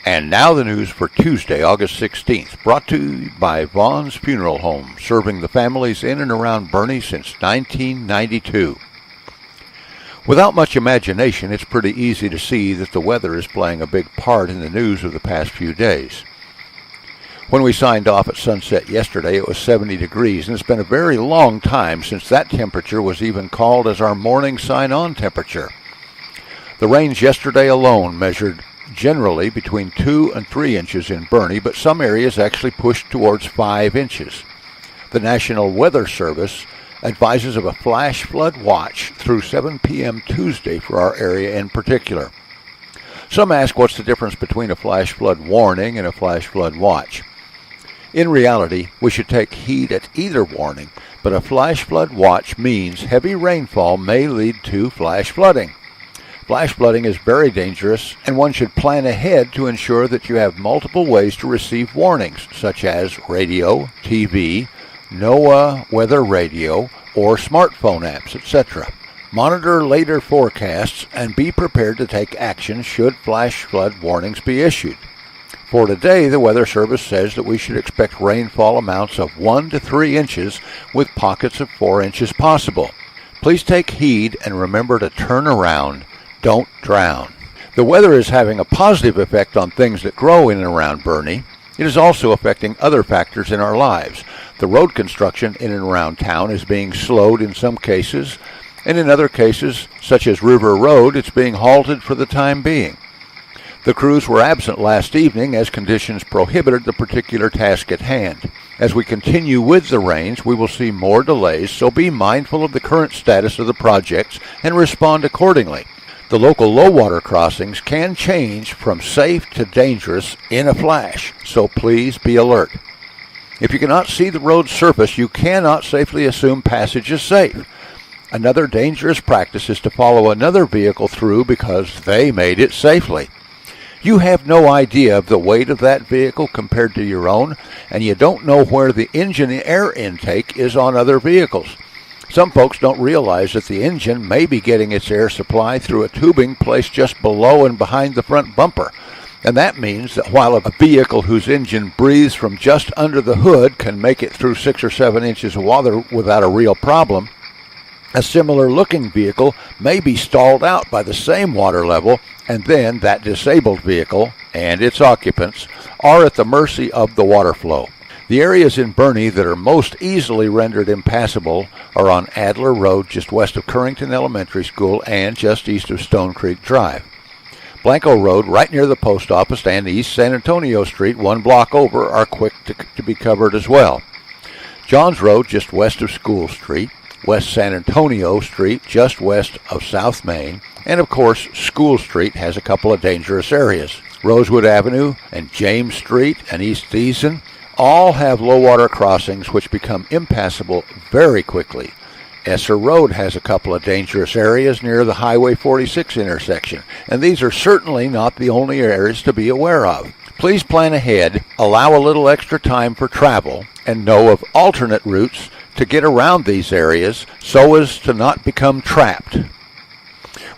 And now the news for Tuesday, August 16th, brought to you by Vaughn's Funeral Home, serving the families in and around Boerne since 1992. Without much imagination, it's pretty easy to see that the weather is playing a big part in the news of the past few days. When we signed off at sunset yesterday, it was 70 degrees, and it's been a very long time since that temperature was even called as our morning sign-on temperature. The rains yesterday alone measured generally between 2 and 3 inches in Boerne, but some areas actually pushed towards 5 inches. The National Weather Service advises of a flash flood watch through 7 p.m. Tuesday for our area in particular. Some ask what's the difference between a flash flood warning and a flash flood watch. In reality, we should take heed at either warning, but a flash flood watch means heavy rainfall may lead to flash flooding. Flash flooding is very dangerous, and one should plan ahead to ensure that you have multiple ways to receive warnings, such as radio, TV, NOAA weather radio, or smartphone apps, etc. Monitor later forecasts and be prepared to take action should flash flood warnings be issued. For today, the Weather Service says that we should expect rainfall amounts of 1 to 3 inches with pockets of 4 inches possible. Please take heed and remember to turn around. Don't drown. The weather is having a positive effect on things that grow in and around Boerne. It is also affecting other factors in our lives. The road construction in and around town is being slowed in some cases, and in other cases, such as River Road, it's being halted for the time being. The crews were absent last evening as conditions prohibited the particular task at hand. As we continue with the rains, we will see more delays, so be mindful of the current status of the projects and respond accordingly. The local low-water crossings can change from safe to dangerous in a flash, so please be alert. If you cannot see the road surface, you cannot safely assume passage is safe. Another dangerous practice is to follow another vehicle through because they made it safely. You have no idea of the weight of that vehicle compared to your own, and you don't know where the engine air intake is on other vehicles. Some folks don't realize that the engine may be getting its air supply through a tubing placed just below and behind the front bumper. And that means that while a vehicle whose engine breathes from just under the hood can make it through 6 or 7 inches of water without a real problem, a similar-looking vehicle may be stalled out by the same water level, and then that disabled vehicle and its occupants are at the mercy of the water flow. The areas in Boerne that are most easily rendered impassable are on Adler Road just west of Currington Elementary School and just east of Stone Creek Drive. Blanco Road, right near the post office, and East San Antonio Street, 1 block over, are quick to be covered as well. Johns Road, just west of School Street, West San Antonio Street, just west of South Main, and of course, School Street has a couple of dangerous areas. Rosewood Avenue and James Street and East Thiessen all have low-water crossings which become impassable very quickly. Esser Road has a couple of dangerous areas near the Highway 46 intersection, and these are certainly not the only areas to be aware of. Please plan ahead, allow a little extra time for travel, and know of alternate routes to get around these areas so as to not become trapped.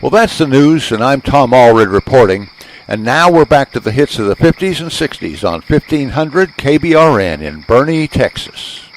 Well, that's the news, and I'm Tom Allred reporting. And now we're back to the hits of the 50s and 60s on 1500 KBRN in Boerne, Texas.